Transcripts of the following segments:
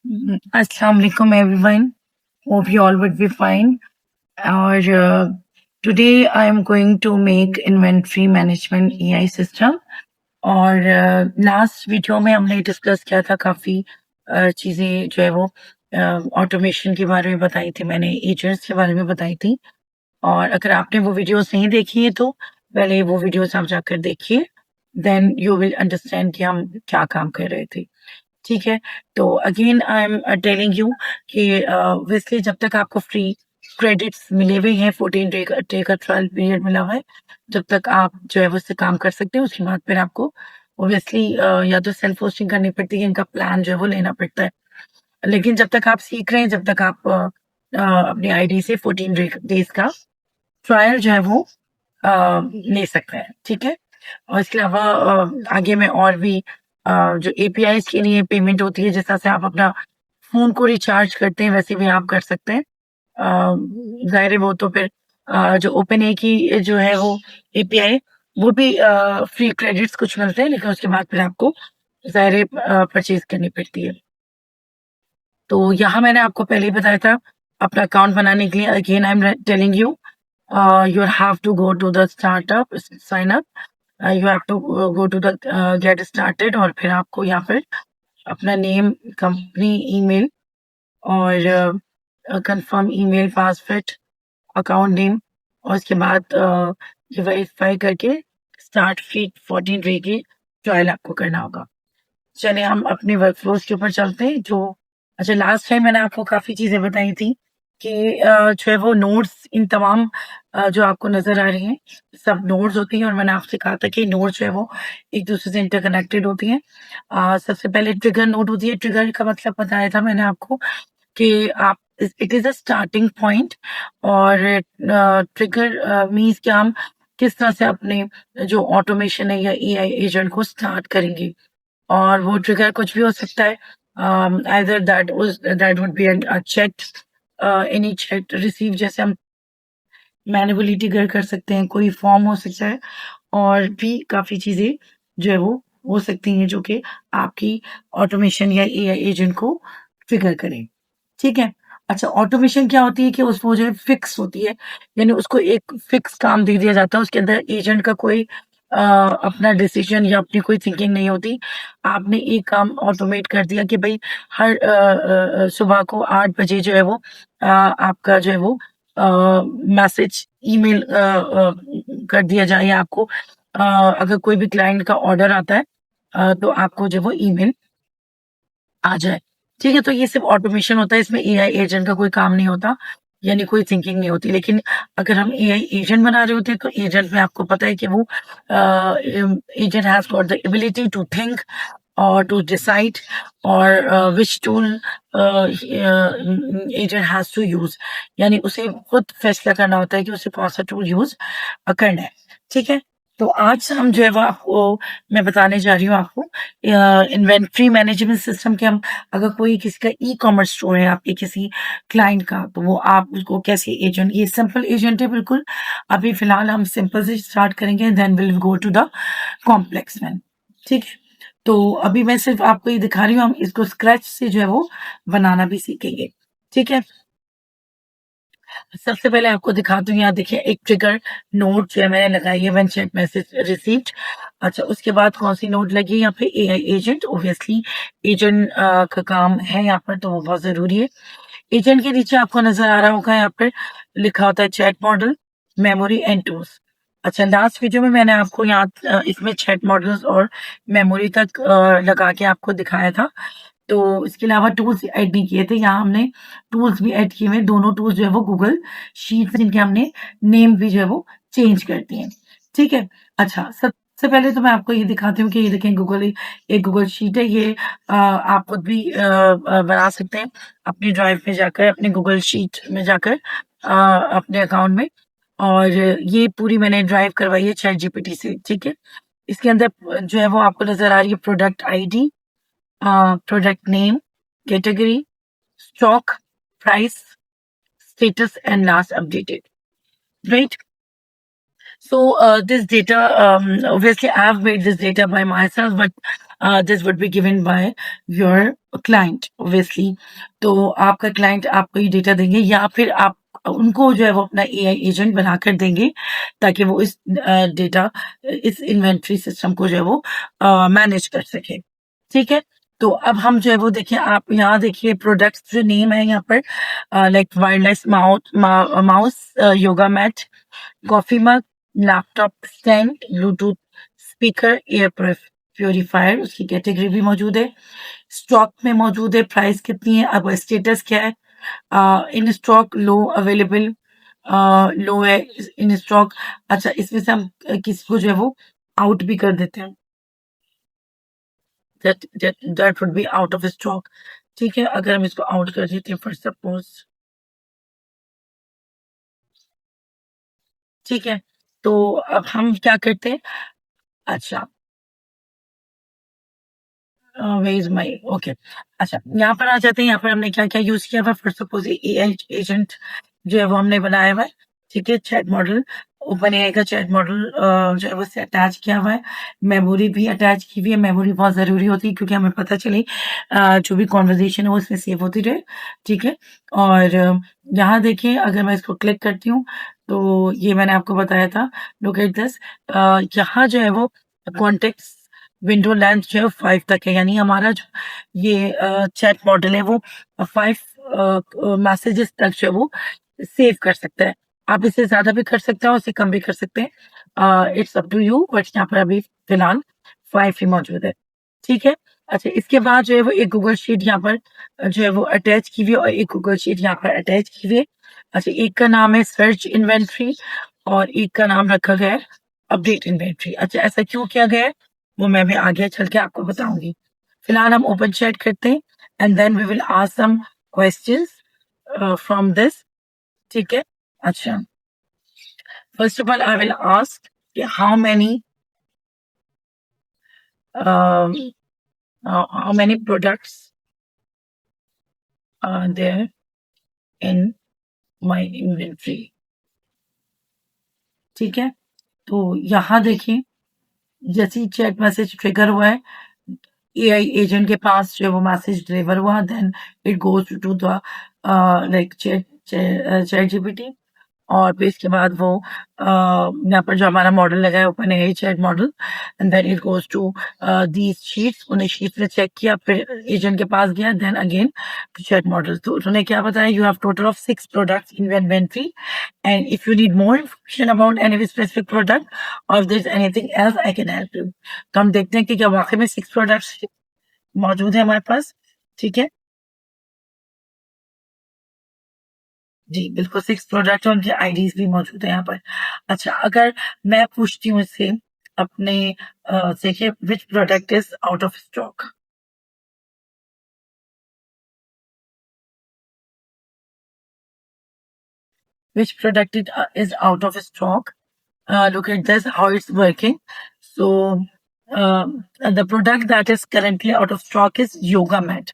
Assalamu alaikum everyone. Hope you all would be fine. और today I am going to make inventory management AI system. और last video में हमने discuss किया था काफ़ी चीज़ें जो है वो ऑटोमेशन के बारे में बताई थी मैंने, एजेंट्स के बारे में बताई थी। और अगर आपने वो वीडियोस नहीं देखी है तो पहले वो वीडियोस आप जाकर देखिए, देन यू विल अंडरस्टैंड कि हम क्या काम कर रहे थे। ठीक है? तो again I am telling you कि ऑब्वियसली जब तक आपको फ्री क्रेडिट्स मिले हुए हैं, 14 डे का ट्रायल पीरियड मिला हुआ है, जब तक आप जो है वो उससे काम कर सकते हैं। उसके बाद फिर आपको ऑब्वियसली या तो सेल्फ होस्टिंग करनी पड़ती है, इनका प्लान जो है वो लेना पड़ता है। लेकिन जब तक आप सीख रहे हैं, जब तक आप अपनी आईडी से 14 डेज का ट्रायल जो है वो ले सकते हैं। ठीक है? और इसके अलावा आगे मैं और भी जो एपीआईज़ के लिए पेमेंट होती है, जिस तरह से आप अपना फ़ोन को रिचार्ज करते हैं, वैसे भी आप कर सकते हैं। ज़ाहिर है वो तो फिर जो ओपनए की जो है वो एपीआई, वो भी फ्री क्रेडिट्स कुछ मिलते हैं, लेकिन उसके बाद फिर आपको ज़ाहिर है परचेज़ करनी पड़ती है। तो यहाँ मैंने आपको पहले ही बताया था, अपना अकाउंट बनाने के लिए again I am telling you, you have to go to the startup, sign up, you have to go to the get started, और फिर आपको यहाँ पर अपना नेम, कंपनी ईमेल और confirm email, password, account name, और उसके बाद ये वेरीफाई करके स्टार्ट फ्री 14 डे की ट्रायल आपको करना होगा। चलिए हम अपने वर्क फ्लोज के ऊपर चलते हैं। जो अच्छा, लास्ट टाइम मैंने आपको काफ़ी चीज़ें बताई थी कि जो है वो नोट्स, इन तमाम जो आपको नज़र आ रही हैं, सब नोट्स होती हैं। और मैंने आपसे कहा था कि नोट्स जो है वो एक दूसरे से इंटरकनेक्टेड होती हैं। सबसे पहले ट्रिगर नोट होती है। ट्रिगर का मतलब बताया था मैंने आपको कि आप, it is a starting point. और ट्रिगर मीन्स कि हम किस तरह से अपने जो ऑटोमेशन है या एआई एजेंट को स्टार्ट करेंगे। और वो ट्रिगर कुछ भी हो सकता है, either that would be a chat, any chat receive, जैसे हम मैन्युअली ट्रिगर कर सकते हैं, कोई फॉर्म हो सकता है, और भी काफ़ी चीज़ें जो है वो हो सकती हैं जो कि आपकी ऑटोमेशन या एआई एजेंट को ट्रिगर करें। ठीक है? अच्छा, ऑटोमेशन क्या होती है कि उसको जो है फिक्स होती है, यानी उसको एक फिक्स काम दे दिया जाता है, उसके अंदर एजेंट का कोई अपना डिसीजन या अपनी कोई थिंकिंग नहीं होती। आपने एक काम ऑटोमेट कर दिया कि भई हर सुबह को 8 बजे जो है वो आपका जो है वो मैसेज, ईमेल कर दिया जाए, या आपको अगर कोई भी क्लाइंट का ऑर्डर आता है तो आपको जो है वो ईमेल आ जाए। ठीक है? तो ये सिर्फ़ ऑटोमेशन होता है, इसमें एआई एजेंट का कोई काम नहीं होता, यानी कोई थिंकिंग नहीं होती। लेकिन अगर हम एआई एजेंट बना रहे होते हैं, तो एजेंट में आपको पता है कि वो agent has got the ability to think और टू डिसाइड, और which tool agent has to use, यानी उसे खुद फैसला करना होता है कि उसे कौन-सा टूल यूज़ करना है। ठीक है? तो आज हम जो है वो आपको, मैं बताने जा रही हूँ आपको इन्वेंटरी मैनेजमेंट सिस्टम के। हम, अगर कोई किसी का ई-कॉमर्स स्टोर है आपके किसी क्लाइंट का, तो वो आप उसको कैसे एजेंट, ये सिंपल एजेंट है बिल्कुल। अभी फ़िलहाल हम सिंपल से स्टार्ट करेंगे, then will go to the complex one. ठीक है? तो अभी मैं सिर्फ़ आपको ये दिखा रही हूँ, हम इसको स्क्रैच से जो है वो बनाना भी सीखेंगे। ठीक है? सबसे पहले आपको दिखाती हूँ, यहाँ देखिए एक ट्रिगर नोट जो है मैंने लगाई है, व्हेन चैट मैसेज रिसीव्ड। अच्छा, उसके बाद कौन-सी नोट लगी है यहाँ पे, एआई एजेंट। ऑब्वियसली एजेंट का काम है यहाँ पर, तो वो बहुत ज़रूरी है। एजेंट के नीचे आपको नज़र आ रहा होगा, यहाँ पर लिखा होता है chat model, memory and tools. अच्छा, लास्ट वीडियो में मैंने आपको यहाँ इसमें चैट मॉडल्स और मेमोरी तक लगा के आपको दिखाया था। तो इसके अलावा टूल्स ऐड नहीं किए थे। यहाँ हमने टूल्स भी ऐड किए हुए हैं। दोनों टूल्स जो है वो गूगल शीट्स, जिनके हमने नेम भी जो है वो चेंज कर दिए हैं। ठीक है? अच्छा, सबसे पहले तो मैं आपको ये दिखाती हूँ कि ये देखें, एक गूगल शीट है। ये आप खुद भी बना सकते हैं अपनी ड्राइव में जाकर, अपने गूगल शीट में जाकर अपने अकाउंट में। और ये पूरी मैंने ड्राइव करवाई है चैट जीपीटी से। ठीक है? इसके अंदर जो है वो आपको नज़र आ रही है product ID, product name, category, stock, price, status, and last updated. Right? So this data, obviously, I have made this data by myself, but this would be given by your client obviously. तो आपका client आपको ये data देंगे या फिर आप उनको जो है वो अपना एआई एजेंट बनाकर देंगे ताकि वो इस डेटा इस इन्वेंट्री सिस्टम को जो है वो मैनेज कर सके। ठीक है, तो अब हम जो है वो देखिए, आप यहाँ देखिए प्रोडक्ट्स जो नेम है यहाँ पर, like wireless mouse, yoga mat, coffee mug, laptop stand, Bluetooth speaker, air purifier, उसकी कैटेगरी भी मौजूद है, स्टॉक में मौजूद है, प्राइस कितनी है, अब स्टेटस क्या है, इन स्टॉक, लो, अवेलेबल, लो है, इन स्टॉक। अच्छा, इसमें से हम किसी को जो है वो आउट भी कर देते हैं, that would be out of stock. ठीक है, अगर हम इसको आउट कर देते हैं फॉर सपोज, ठीक है, तो अब हम क्या करते हैं, अच्छा, वेयर इज माई, ओके, अच्छा, यहाँ पर आ जाते हैं। यहाँ पर हमने क्या क्या यूज किया हुआ, फर्स्ट सपोज एआई एजेंट जो है वो हमने बनाया हुआ है। ठीक है, चैट मॉडल, ओपन एआई का चैट मॉडल जो है वो से अटैच किया हुआ है, मेमोरी भी अटैच की हुई है। मेमोरी बहुत जरूरी होती है क्योंकि हमें पता चले जो भी कॉन्वर्जेशन है वो उसमें सेव होती रहे। ठीक है, और यहाँ देखिए, अगर मैं इसको क्लिक करती हूँ तो ये मैंने आपको बताया था, लुक एट दिस, यहाँ जो है वो कॉन्टेक्ट विंडो लेंथ जो है 5 तक है, यानी हमारा जो ये चैट मॉडल है वो 5 मैसेजेस तक जो है वो सेव कर सकता है। आप इससे ज्यादा भी कर सकते हैं और इससे कम भी कर सकते हैं, it's up to you, but यहाँ पर अभी फिलहाल 5 ही मौजूद है। ठीक है, अच्छा, इसके बाद जो है वो एक गूगल शीट यहाँ पर जो है वो अटैच की हुई है और एक गूगल शीट यहाँ पर अटैच की हुई है। अच्छा, एक का नाम है सर्च इन्वेंट्री और एक का नाम रखा गया है अपडेट इन्वेंट्री। अच्छा, ऐसा क्यों किया गया है वो मैं भी आगे चल के आपको बताऊंगी। फिलहाल हम ओपन चैट करते हैं and then we will ask some questions from this. ठीक है, अच्छा, first of all I will ask um, how many products are there in my inventory। ठीक है, तो यहाँ देखिए, जैसे ही चैट मैसेज ट्रिगर हुआ है, एआई एजेंट के पास जो है वो मैसेज डिलीवर हुआ, then it goes to the like chat chat GPT, और फिर इसके बाद वो यहाँ पर जो हमारा मॉडल लगा है open AI chat model, and then it goes to these sheets, उन्हें शीट्स में चेक किया, फिर एजेंट के पास गया, then again to chat model. तो उन्होंने क्या बताया, you have total of 6 products in inventory, and if you need more information about any specific product or if there is anything else I can help you. तो हम देखते हैं कि क्या वाकई में 6 प्रोडक्ट्स मौजूद है हमारे पास। ठीक है जी, बिल्कुल 6 प्रोडक्ट और उनके आईडीज भी मौजूद है यहाँ पर। अच्छा, अगर मैं पूछती हूँ इससे अपने देखिए, which product is out of stock, which product is out of stock, look at this how it's working. So the product that is currently out of stock is yoga mat.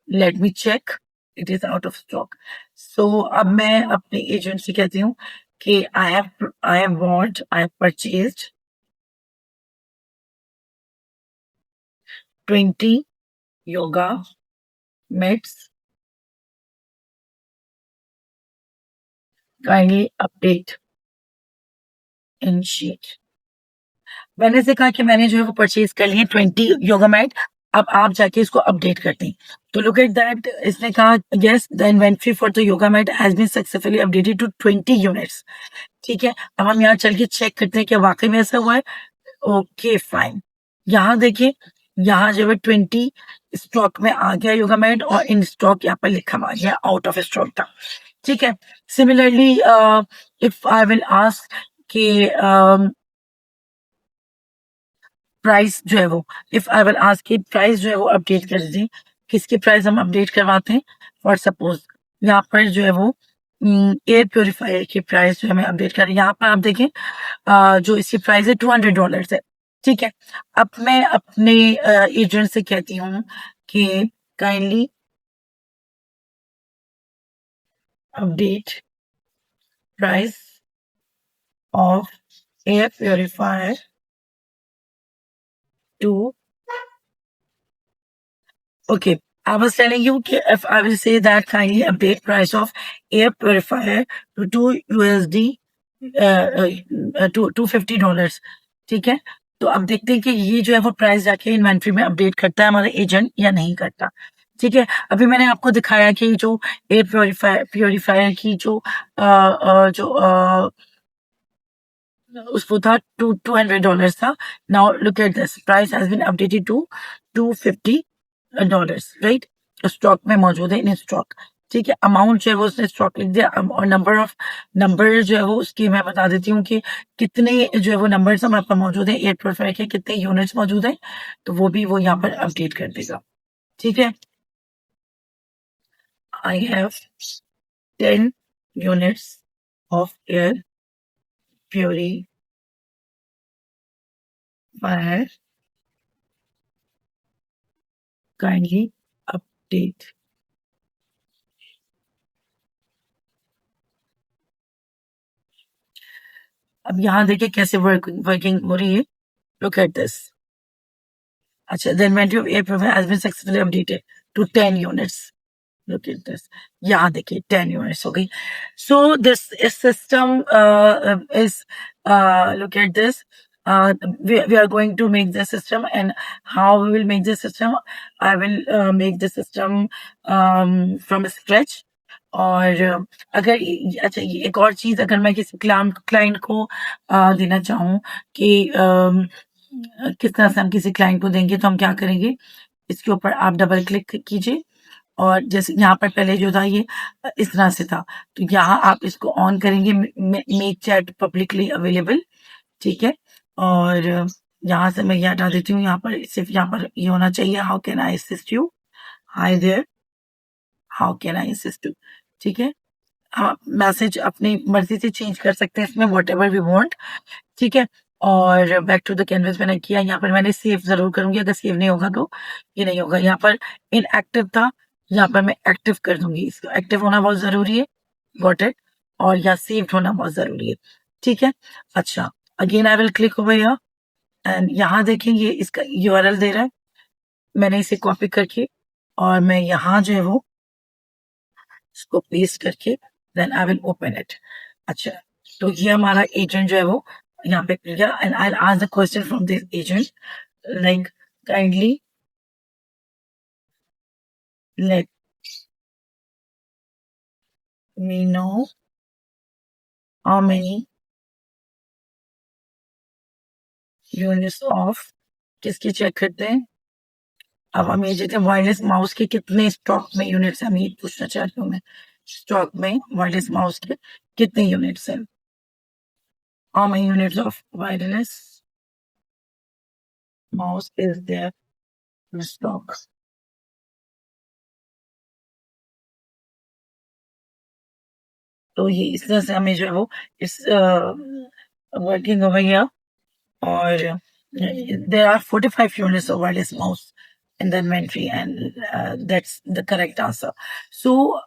Let me check, it is out of stock. So अब मैं अपने agent से कहती हूँ कि I have purchased 20 yoga mats, kindly update in sheet। मैंने से कहा कि मैंने जो है वो परचेज कर लिए 20 योगा मैट, अब आप जाके इसको अपडेट कर दें। तो लुक एट दैट, इसने कहा yes the inventory for the yoga mat has been successfully updated to 20 units. ठीक है, अब हम यहाँ चल के चेक करते हैं कि वाकई में ऐसा हुआ है। ओके फाइन, यहाँ देखिए, यहाँ जो है 20 स्टॉक में आ गया योगा मैट और इन स्टॉक यहाँ पर लिखा हुआ है आउट ऑफ स्टॉक था। ठीक है, similarly if I will ask कि प्राइस जो है वो, इफ आई विल आस्क कि प्राइस जो है वो अपडेट कर दीजिए, किसकी प्राइस हम अपडेट करवाते हैं, फॉर सपोज यहाँ पर जो है वो एयर प्योरीफायर की प्राइस जो हमें अपडेट कर, यहाँ पर आप देखें जो इसकी प्राइस है $200 है। ठीक है, अब मैं अपने एजेंट से कहती हूँ कि kindly update price of air purifier to Okay, I was telling you कि if I will say that kindly update price of air purifier to 2 USD $250, ठीक है? तो अब देखते हैं कि ये जो है वो प्राइस जाके इन्वेंट्री में अपडेट करता है हमारा एजेंट या नहीं करता। ठीक है? अभी मैंने आपको दिखाया कि जो एयर प्यूरीफायर की जो उसको था $200 था। Now look at this price has been updated to $250, right? Stock में मौजूद है, इन स्टॉक। ठीक है, अमाउंट जो है वो उसने स्टॉक लिख दिया और नंबर जो है वो उसकी मैं बता देती हूँ कि कितने जो है वो नंबर्स हमारे पास मौजूद है एयर प्योरीफायर के, कितने यूनिट्स मौजूद है, तो वो भी वो यहाँ पर अपडेट कर देगा। ठीक है, I have 10 units of air purifier kindly update. अब यहाँ देखिए कैसे वर्किंग हो रही है। Look at this. अच्छा, the inventory of air purifier has been successfully updated to 10 units. Look at this. यहाँ देखिए 10 units हो गई। So this system is look at this. We are going to make the system, and how we will make the system? I will make the system from scratch. और अगर अच्छा, ये एक और चीज अगर मैं किसी क्लाइंट को देना चाहूँ कि किस तरह से हम किसी क्लाइंट को देंगे, तो हम क्या करेंगे, इसके ऊपर आप डबल क्लिक कीजिए और जैसे यहाँ पर पहले जो था ये इस तरह से था, तो यहाँ आप इसको ऑन करेंगे, मेक चैट पब्लिकली अवेलेबल। ठीक है, और यहाँ से मैं ये हटा देती हूँ, यहाँ पर सिर्फ यहाँ पर ये होना चाहिए, how can I assist you, hi there, how can I assist you. ठीक है, आप मैसेज अपनी मर्जी से चेंज कर सकते हैं इसमें, वॉट एवर वी वॉन्ट। ठीक है, और बैक टू द कैनवस मैंने किया, यहाँ पर मैंने सेव जरूर करूंगी, अगर सेव नहीं होगा तो ये नहीं होगा। यहाँ पर इनएक्टिव था, यहाँ पर मैं एक्टिव कर दूंगी, इसको एक्टिव होना बहुत जरूरी है, गॉट इट, और यहाँ सेव होना बहुत जरूरी है। ठीक है, अच्छा, again I will click over here and यहाँ देखेंगे इसका यूआरएल दे रहा है, मैंने इसे कॉपी करके और मैं यहाँ जो है वो इसको पेस्ट करके then I will open it. अच्छा, तो ये हमारा एजेंट जो है वो यहाँ पे क्लिक किया and I ask the question from this agent like kindly let me know how many units of, किसकी चेक करते हैं, अब हम ये कहते हैं वायरलेस माउस के कितने स्टॉक में यूनिट्स हैं, हम ये पूछना चाहती हूँ मैं, स्टॉक में वायरलेस माउस के कितने यूनिट्स हैं, how many units of wireless mouse is there in stock. तो ये इस तरह से हमें जो है वो इस वर्किंग ओवर हियर, और there are 45 units of wireless mouse in the inventory, and that's the correct answer. So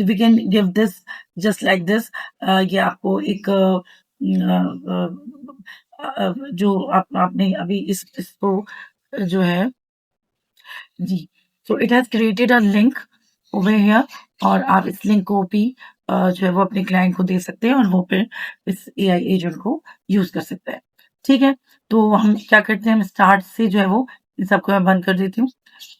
we can give this just like this. ये आपको एक जो आपने अभी इसको जो है जी, so it has created a link over here, और आप इस लिंक को भी जो है वो अपने क्लाइंट को दे सकते हैं और वो फिर इस एआई एजेंट को यूज कर सकता है। ठीक है, तो हम क्या करते हैं, हम स्टार्ट से जो है वो इन सबको मैं बंद कर देती हूँ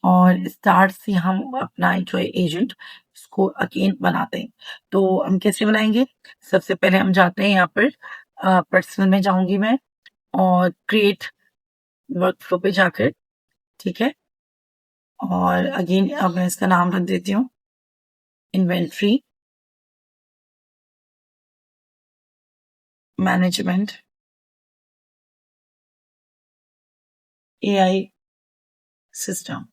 और स्टार्ट से हम अपना जो है एजेंट इसको अगेन बनाते हैं। तो हम कैसे बनाएंगे, सबसे पहले हम जाते हैं यहाँ पर पर्सनल में जाऊंगी मैं और क्रिएट वर्कफ्लो पे जाकर, ठीक है, और अगेन अब मैं इसका नाम रख देती हूँ inventory management AI system.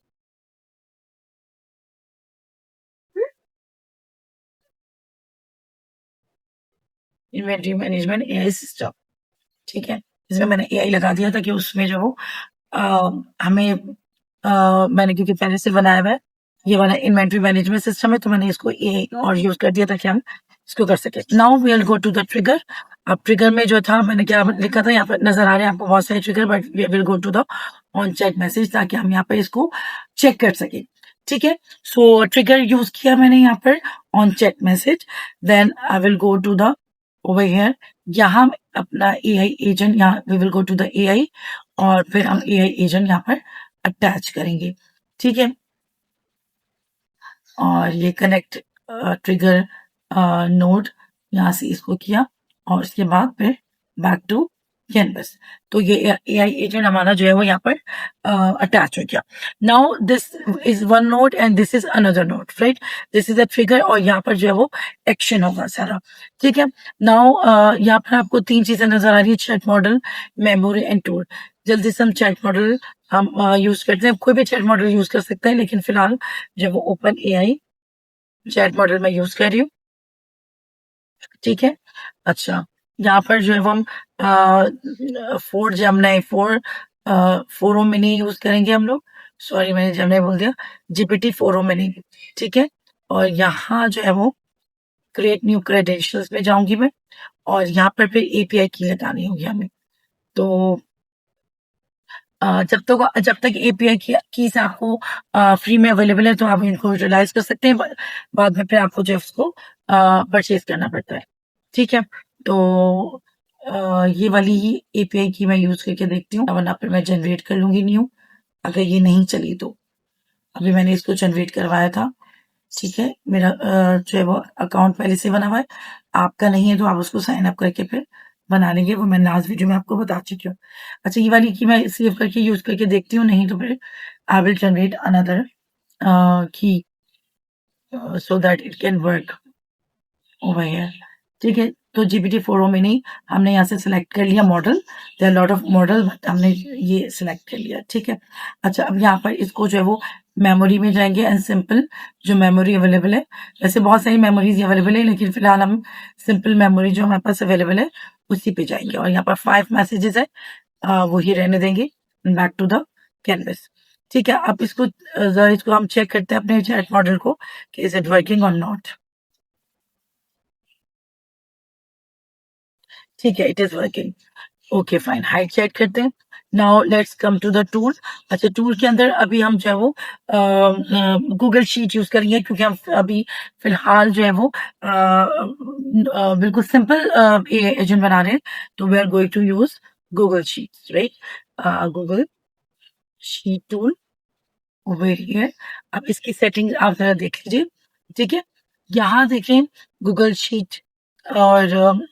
Inventory management AI system, ठीक है, इसमें मैंने एआई लगा दिया था कि उसमें जो हमें मैंने क्योंकि पहले से बनाया हुआ है ये वाला इन्वेंट्री मैनेजमेंट सिस्टम है, तो मैंने इसको एआई और यूज कर दिया था कि हम इसको कर सके। Now we will go to the trigger अब ट्रिगर में जो था मैंने क्या लिखा था, यहाँ पर नजर आ रहे हैं आपको बहुत सारे trigger, but we will go to the on chat message ताकि हम यहाँ पर इसको चेक कर सकें। ठीक है, सो ट्रिगर यूज किया मैंने यहाँ पर on chat message, then I will go to the over here, यहाँ अपना एआई एजेंट, यहाँ we will go to the AI और फिर हम एआई एजेंट यहाँ पर अटैच करेंगे। ठीक है, और ये कनेक्ट ट्रिगर नोड यहाँ से इसको किया और उसके बाद फिर बैक टू कैनवस, तो ये एआई एजेंट हमारा जो है वो यहाँ पर अटैच हो गया। Now this is one node and this is another node, right, this is a trigger और यहाँ पर जो है वो एक्शन होगा सारा। ठीक है, नाउ यहाँ पर आपको तीन चीजें नजर आ रही है, chat model, memory and tool. जल्दी से हम चैट मॉडल हम यूज करते हैं, कोई भी चैट मॉडल यूज कर सकते हैं, लेकिन फिलहाल जब वो ओपन एआई चैट मॉडल में यूज कर रही हूँ। ठीक है, अच्छा, यहाँ पर जो है वो हम 4 जेमिनी 4 मिनी यूज करेंगे हम लोग, सॉरी मैंने जेमिनी बोल दिया, जीपीटी 4 मिनी। ठीक है, और यहाँ जो है वो क्रिएट न्यू क्रेडेंशियल्स में जाऊंगी मैं और यहाँ पर फिर एपीआई की लगानी होगी हमें। तो जब तक एपीआई कीज आपको फ्री में अवेलेबल है तो आप इनको यूटिलाइज कर सकते हैं, बाद में फिर आपको जो है उसको परचेज करना पड़ता है। ठीक है, तो ये वाली ही एपीआई की मैं यूज करके देखती हूँ, वरना फिर मैं जनरेट कर लूंगी न्यू, अगर ये नहीं चली तो। अभी मैंने इसको जनरेट करवाया था। ठीक है, मेरा जो है वो अकाउंट पहले से बना हुआ है, आपका नहीं है तो आप उसको साइन अप करके फिर बना लेंगे, वो मैं लास्ट वीडियो में आपको बता चुकी हूँ। अच्छा, ये वाली की मैं सेव करके यूज करके देखती हूँ, नहीं तो फिर आई विल जनरेट अनदर की so that it can work over here. ठीक है, तो जीपीटी 4 में नहीं, हमने यहाँ से सिलेक्ट कर लिया model, there lot of model, but हमने ये सिलेक्ट कर लिया। ठीक है, अच्छा, अब यहाँ पर इसको जो है वो मेमोरी में जाएंगे एंड सिंपल जो मेमोरी अवेलेबल है, वैसे बहुत सारी मेमोरीज अवेलेबल है, लेकिन फिलहाल हम सिंपल मेमोरी जो हमारे पास अवेलेबल है उसी पे जाएंगे और यहाँ पर 5 मैसेजेस है, वही रहने देंगे, बैक टू द कैनवस। ठीक है, अब इसको जरा इसको हम चेक करते हैं अपने चैट मॉडल को कि इज इट वर्किंग और नॉट। ठीक है, it is working, okay fine, हाइट चेक करते हैं। Now let's come to the tool. अच्छा, टूल के अंदर अभी हम जो है वो गूगल शीट यूज करेंगे, क्योंकि हम अभी फिलहाल जो है वो बिल्कुल सिंपल एजेंट बना रहे हैं, तो we are going to use Google sheet, right, Google sheet tool over here. अब इसकी सेटिंग आप जरा देख लीजिए। ठीक है, यहाँ देखें गूगल शीट और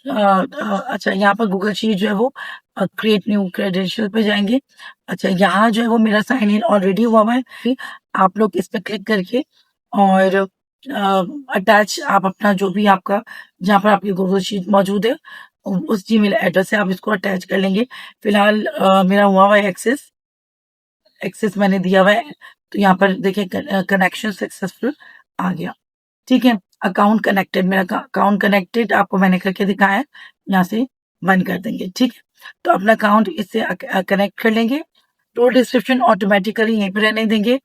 अच्छा, यहाँ पर गूगल शीट जो है वो क्रिएट न्यू क्रेडेंशियल पे जाएंगे। अच्छा, यहाँ जो है वो मेरा साइन इन ऑलरेडी हुआ हुआ है, आप लोग इस पे क्लिक करके और अटैच आप अपना जो भी आपका जहाँ पर आपकी गूगल शीट मौजूद है उस जीमेल एड्रेस से आप इसको अटैच कर लेंगे। फिलहाल मेरा हुआ हुआ है एक्सेस मैंने दिया हुआ है, तो यहाँ पर देखिए कनेक्शन सक्सेसफुल आ गया। ठीक है, अकाउंट कनेक्टेड, मेरा अकाउंट कनेक्टेड आपको मैंने करके दिखाया है, यहाँ से बंद कर देंगे। ठीक है, तो अपना अकाउंट इससे कनेक्ट कर लेंगे। टूल डिस्क्रिप्शन ऑटोमेटिकली यहीं पर रहने देंगे,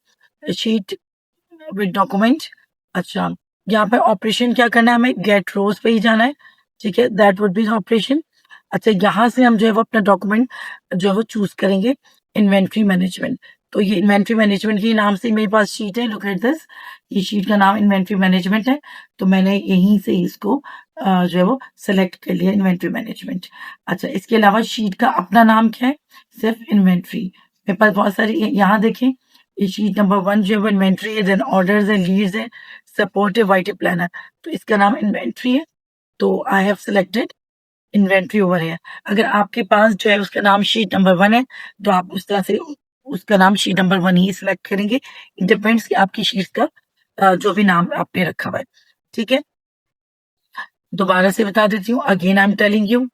शीट विद डॉक्यूमेंट। अच्छा, यहाँ पे ऑपरेशन क्या करना है, हमें गेट रोज पे ही जाना है। ठीक है, दैट वुड बी ऑपरेशन। अच्छा, यहाँ से हम जो है वो अपना डॉक्यूमेंट जो है वो चूज करेंगे, इन्वेंट्री मैनेजमेंट। तो ये इन्वेंट्री मैनेजमेंट के नाम से मेरे पास शीट है, लुक एट दिस, ये शीट का नाम इन्वेंट्री मैनेजमेंट है, तो मैंने यहीं से इसको जो है वो सेलेक्ट कर लिया, इन्वेंट्री मैनेजमेंट। अच्छा, इसके अलावा शीट का अपना नाम क्या है, सिर्फ इन्वेंट्री। मेरे पास बहुत सारी, यहाँ देखें, ये शीट नंबर 1 जो है इन्वेंट्री है, देन ऑर्डर्स है, लीड्स है, सपोर्ट है, वाइट प्लानर, तो इसका नाम इन्वेंट्री है, तो I have selected inventory over है। अगर आपके पास जो है उसका नाम शीट नंबर 1 है, तो आप उस तरह से उसका नाम शीट नंबर 1 ही सिलेक्ट करेंगे। इट डिपेंड्स कि आपकी शीट का जो भी नाम आपने रखा हुआ है। ठीक है, दोबारा से बता देती हूँ, again I am telling you,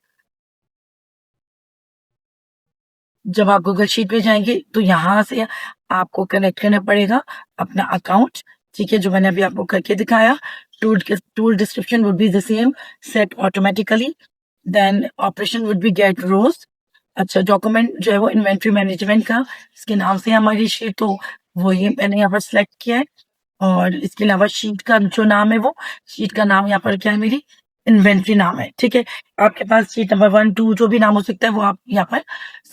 जब आप गूगल शीट पे जाएंगे तो यहाँ से आपको कनेक्ट करना पड़ेगा अपना अकाउंट। ठीक है, जो मैंने अभी आपको करके दिखाया। Tool description would be the same, set automatically, then operation would be get rows. अच्छा, डॉक्यूमेंट जो है वो इन्वेंट्री मैनेजमेंट का, इसके नाम से हमारी शीट, तो वो ये मैंने यहाँ पर सिलेक्ट किया है। और इसके अलावा शीट का जो नाम है वो शीट का नाम यहाँ पर क्या है मेरी, इन्वेंट्री नाम है, ठीक है। आपके पास शीट नंबर 1, 2 जो भी नाम हो सकता है वो आप यहाँ पर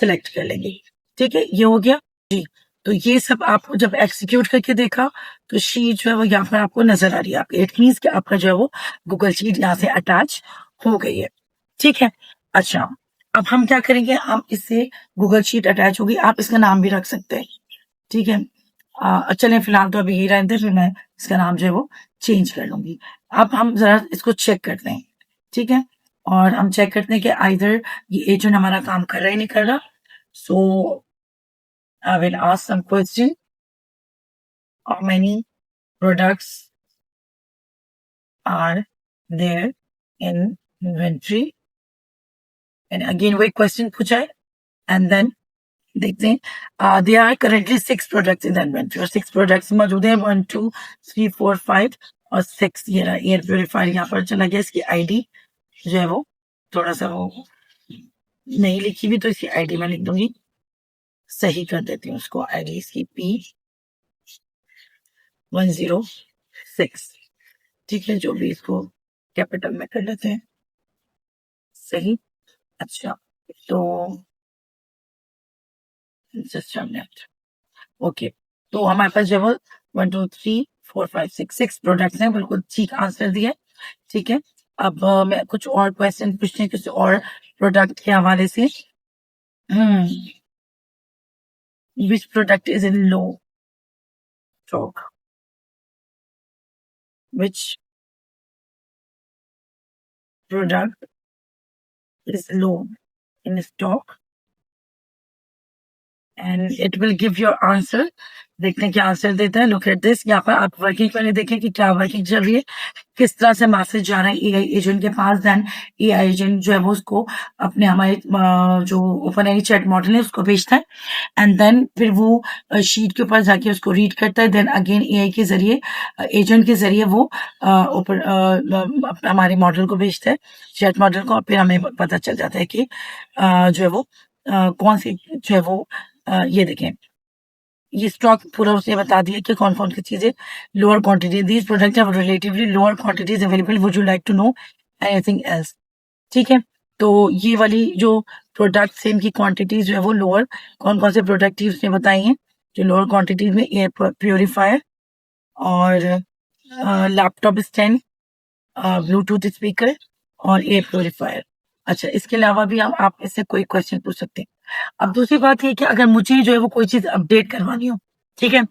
सिलेक्ट कर लेंगे, ठीक है। ये हो गया जी। तो ये सब आपको जब एग्जीक्यूट करके देखा तो शीट जो है वो यहाँ पर आपको नजर आ रही है आपकी। इट मीन्स कि आपका जो है वो गूगल शीट यहाँ से अटैच हो गई है, ठीक है। अच्छा, अब हम क्या करेंगे, हम इससे गूगल शीट अटैच होगी, आप इसका नाम भी रख सकते हैं, ठीक है। चलें फिलहाल तो अभी यही रहने दें, फिर मैं इसका नाम जो है वो चेंज कर लूंगी। अब हम जरा इसको चेक करते हैं, ठीक है। और हम चेक करते हैं कि आइदर ये एजेंट हमारा काम कर रहा है नहीं कर रहा। So I will ask some question, how many products are there in inventory, and again वही क्वेश्चन पूछा है, एंड देन देखते हैं। They are currently 6 products in the inventory, और 6 प्रोडक्ट्स मौजूद हैं, 1 2 3 4 5 और 6। ये रहा एयर प्योरीफायर, यहाँ पर चला गया। इसकी आईडी जो है वो थोड़ा सा वो नहीं लिखी हुई, तो इसकी आईडी मैं लिख दूंगी, सही कर देती हूँ उसको। आईडी इसकी P106, ठीक है। जो भी इसको कैपिटल में कर लेते हैं, सही। अच्छा, तो जस्ट अ मिनट, ओके। तो हमारे पास जो है वो 1 2 3 4 5 6 प्रोडक्ट्स हैं, बिल्कुल ठीक आंसर दिया, ठीक है। अब मैं कुछ और क्वेश्चन पूछते हैं किसी और प्रोडक्ट के हवाले से। Which product is in low stock, which product is low in stock, and it will give your answer. देखते हैं क्या आंसर देता है। लुक एट दिस, यहाँ पर आप वर्किंग पहले देखें कि क्या वर्किंग चल रही है, किस तरह से मैसेज जा रहा है एआई एजेंट के पास। देन एआई एजेंट जो है वो उसको अपने हमारे जो ओपन एआई चैट मॉडल है उसको भेजता है, एंड देन फिर वो शीट के ऊपर जाके उसको रीड करता है। देन अगेन एआई के जरिए, एजेंट के जरिए वो ऊपर हमारे मॉडल को भेजता है, चैट मॉडल को, और फिर हमें पता चल जाता है कि जो है वो कौन सी जो है वो ये देखें, ये स्टॉक पूरा उसने बता दिया कि कौन कौन सी चीजें lower quantity, these product have relatively lower quantities available, would you like to know anything else, ठीक है। तो ये वाली जो प्रोडक्ट्स हैं इनकी क्वांटिटीज जो है वो लोअर, कौन कौन से प्रोडक्ट उसने बताई हैं जो लोअर क्वांटिटीज में, एयर प्योरीफायर और लैपटॉप स्टैंड, ब्लूटूथ स्पीकर और एयर प्योरीफायर। अच्छा, इसके अलावा भी आप इससे कोई क्वेश्चन पूछ सकते हैं। अब दूसरी बात ये कि अगर मुझे जो है वो कोई चीज अपडेट करवानी हो, ठीक है,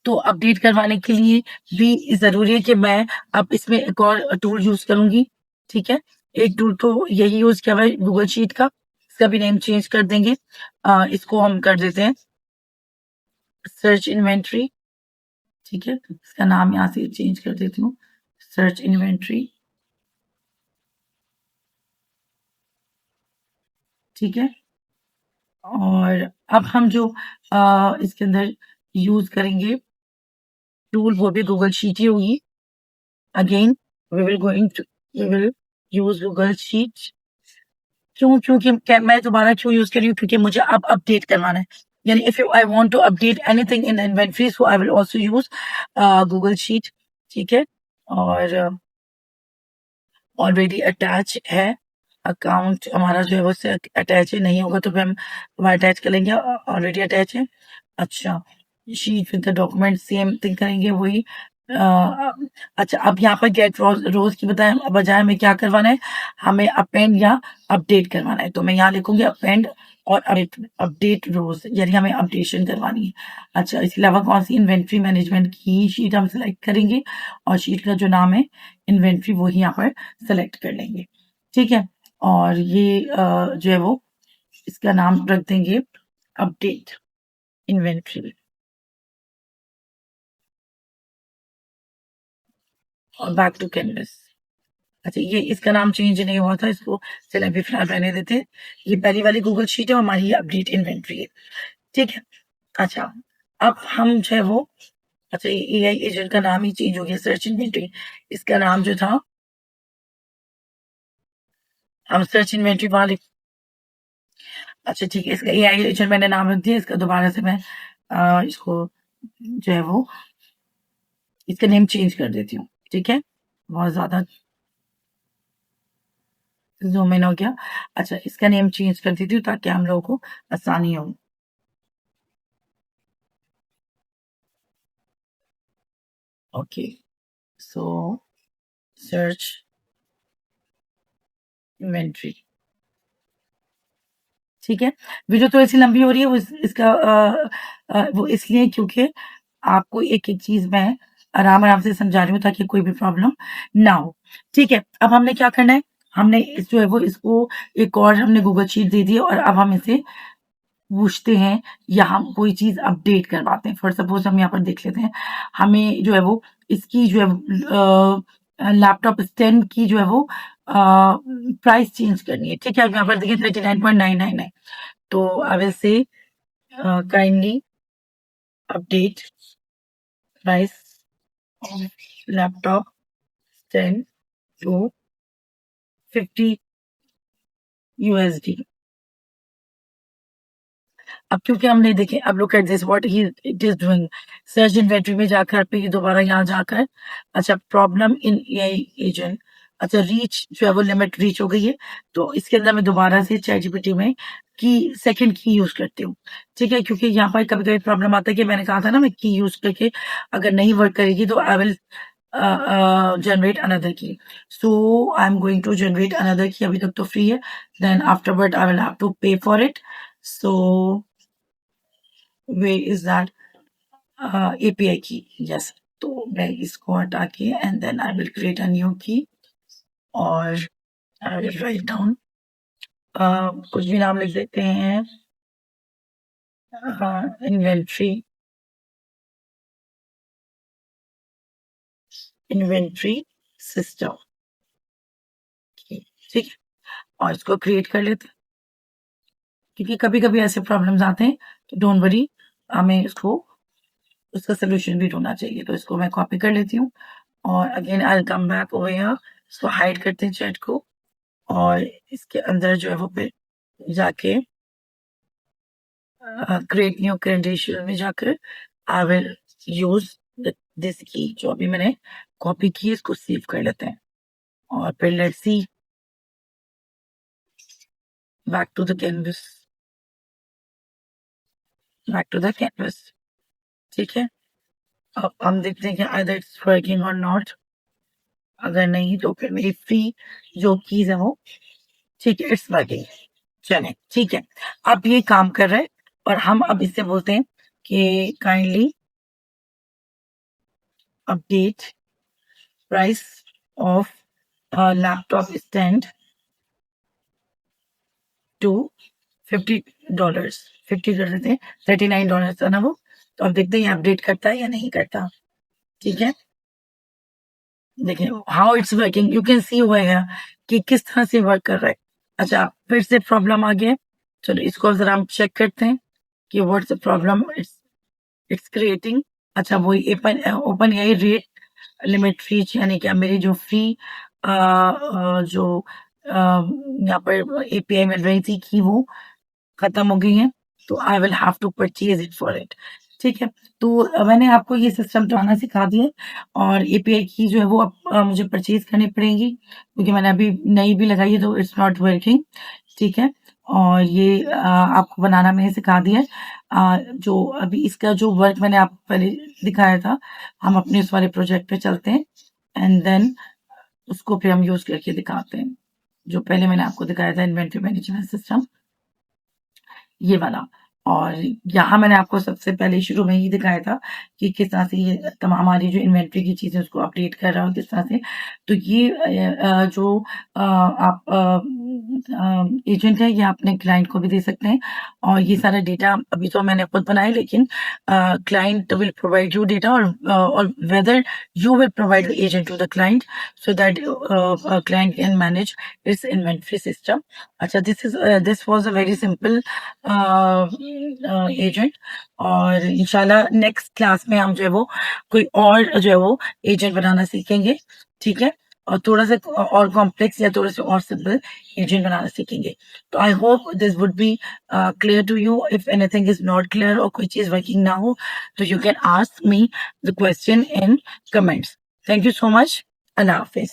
तो अपडेट करवाने के लिए भी जरूरी है कि मैं अब इसमें एक और टूल यूज करूंगी, ठीक है। एक टूल तो यही यूज किया हुआ है गूगल शीट का, इसका भी नेम चेंज कर देंगे। इसको हम कर देते हैं सर्च इन्वेंट्री, ठीक है। इसका नाम यहाँ से चेंज कर देती हूँ, सर्च इन्वेंट्री, ठीक है। और अब हम जो इसके अंदर यूज करेंगे टूल वो भी गूगल शीट ही होगी। Again we will use Google sheet. क्योंकि मैं दोबारा क्यों यूज कर रही हूँ, क्योंकि मुझे अब अपडेट करवाना है। यानी if I want to update anything in inventory, so I will also use Google sheet, ठीक है। और ऑलरेडी अटैच है, अकाउंट हमारा जो है वो अटैच है, नहीं होगा तो फिर हम अटैच कर लेंगे, ऑलरेडी अटैच है। अच्छा, sheet with the document same thing करेंगे वही। अच्छा, अब यहाँ पर गेट रोज की बजाय हमें क्या करवाना है, हमें अपेंड या अपडेट करवाना है। तो मैं यहाँ लिखूंगी अपेंड और अपडेट रोज, यानी हमें अपडेशन करवानी है। अच्छा, इसके अलावा कौन सी, इन्वेंट्री मैनेजमेंट की शीट हम सिलेक्ट करेंगे, और शीट का जो नाम है इन्वेंट्री वो ही यहाँ पर सेलेक्ट कर लेंगे, ठीक है। और ये जो है वो इसका नाम रख देंगे अपडेट इन्वेंट्री, और बैक टू कैनवस। अच्छा, ये इसका नाम चेंज नहीं हुआ था, इसको चलिए अभी फिलहाल रहने देते हैं। ये पहली वाली गूगल शीट है, हमारी अपडेट इन्वेंट्री है, ठीक है। अच्छा, अब हम जो है वो, अच्छा, ये एआई एजेंट का नाम ही चेंज हो गया, सर्च इन्वेंट्री। इसका नाम जो था, हम सर्च इन्वेंट्री वाले, अच्छा ठीक है, इसका एआई एजेंट मैंने नाम रख दिया। इसका दोबारा से मैं इसको जो है वो इसका नेम चेंज कर देती हूँ, ठीक है। बहुत ज्यादा जूम इन हो गया। अच्छा, इसका नेम चेंज कर देती हूँ ताकि हम लोगों को आसानी हो। ओके, सो सर्च इन्वेंट्री। ठीक है, वीडियो थोड़ी सी लंबी हो रही है, इसका वो इसलिए क्योंकि आपको एक एक चीज मैं आराम आराम से समझा रही हूँ ताकि कोई भी प्रॉब्लम ना हो। ठीक है, अब हमने क्या करना है, हमने जो है वो इसको एक और हमने गूगल शीट दे दी है, और अब हम इसे पूछते हैं या हम कोई चीज अपडेट करवाते हैं। फॉर सपोज हम यहाँ पर देख लेते हैं, हमें जो है वो इसकी जो है लैपटॉप स्टैंड की जो है वो प्राइस चेंज करनी है। ठीक है, अब यहाँ पर देखिए 39.999 है। तो I will say kindly update price of laptop stand to 50 USD। अब क्योंकि हमने देखे, अब look at this what he it is doing, search inventory में जाकर पे दोबारा यहाँ जाकर, अच्छा प्रॉब्लम इन एआई एजेंट, अच्छा रीच जो है वो लिमिट रीच हो गई है। तो इसके अंदर मैं दोबारा से चैट जीपीटी में की सेकंड की यूज करती हूँ। ठीक है, क्योंकि यहाँ पर कभी कभी प्रॉब्लम आता है कि मैंने कहा था ना, मैं की यूज करके अगर नहीं वर्क करेगी तो I will generate another key. So I'm going to generate another key, अभी तक तो फ्री है, then afterward I will have to pay for it. So where is that API key? Yes, तो मैं इसको हटा के and then I will create a new key और I will write down कुछ भी नाम लिख देते हैं, इन्वेंट्री सिस्टम। ठीक है, और इसको क्रिएट कर लेते हैं, क्योंकि कभी कभी ऐसे प्रॉब्लम्स आते हैं, तो डोंट वरी, हमें इसको उसका सोल्यूशन भी ढूंढना चाहिए। तो इसको मैं कॉपी कर लेती हूँ और again I come back over here, इसको हाइड करते हैं चैट को, और इसके अंदर जो है वो फिर जाके क्रिएट न्यू क्रेडेंशियल में जाकर आई विल यूज दिस की जो अभी मैंने कॉपी की, इसको सेव कर लेते हैं और फिर let's see back to the canvas, back to the canvas. ठीक है, अब हम देखते हैं कि आइदर इट्स वर्किंग और नॉट, अगर नहीं तो फिर मेरी फ्री जो कीज है वो, ठीक है इट्स वर्किंग। चले ठीक है, अब ये काम कर रहा है और हम अब इससे बोलते हैं कि kindly update price of laptop stand to $50। $50 थे, $39 था ना वो। तो अब देखते हैं ये अपडेट करता है या नहीं करता। ठीक है, देखिए how it's working, you can see हुआ है कि किस तरह से वर्क कर रहा है। अच्छा, फिर से प्रॉब्लम आ गया, चलो इसको जरा हम चेक करते हैं कि what's the problem it's creating. अच्छा, वो open AI rate limit reach, यानी कि मेरी जो फ्री जो यहाँ पर एपीआई मिल रही थी कि वो खत्म हो गई है, तो I will have to purchase it for it. ठीक है, तो मैंने आपको ये सिस्टम चलाना सिखा दिया, और एपीआई की जो है वो अब मुझे परचेज करनी पड़ेगी, क्योंकि मैंने अभी नई भी लगाई है तो इट्स नॉट वर्किंग। ठीक है, और ये आपको बनाना मैंने सिखा दिया है। जो अभी इसका जो वर्क मैंने आपको पहले दिखाया था, हम अपने उस वाले प्रोजेक्ट पे चलते हैं एंड देन उसको फिर हम यूज करके दिखाते हैं। जो पहले मैंने आपको दिखाया था इन्वेंटरी मैनेजमेंट सिस्टम, ये वाला। और यहाँ मैंने आपको सबसे पहले शुरू में ही दिखाया था कि किस तरह से ये तमाम हमारी जो इन्वेंट्री की चीजें उसको अपडेट कर रहा हूँ किस तरह से। तो ये जो आप एजेंट है, ये अपने क्लाइंट को भी दे सकते हैं, और ये सारा डेटा अभी तो मैंने खुद बनाया, लेकिन client will provide you data, or whether you will provide the agent to the client so that client can manage its inventory system. अच्छा, this was a very simple agent, और इंशाल्लाह नेक्स्ट क्लास में हम जो है वो कोई और जो है वो एजेंट बनाना सीखेंगे। ठीक है, और थोड़ा सा और कॉम्प्लेक्स या थोड़ा सा और सिंपल एजेंट बनाना सीखेंगे। तो I hope this would be clear to you. If anything is not clear और कोई चीज वर्किंग ना हो, तो you can ask me the question in comments. Thank you so much. अल्लाह हाफिज।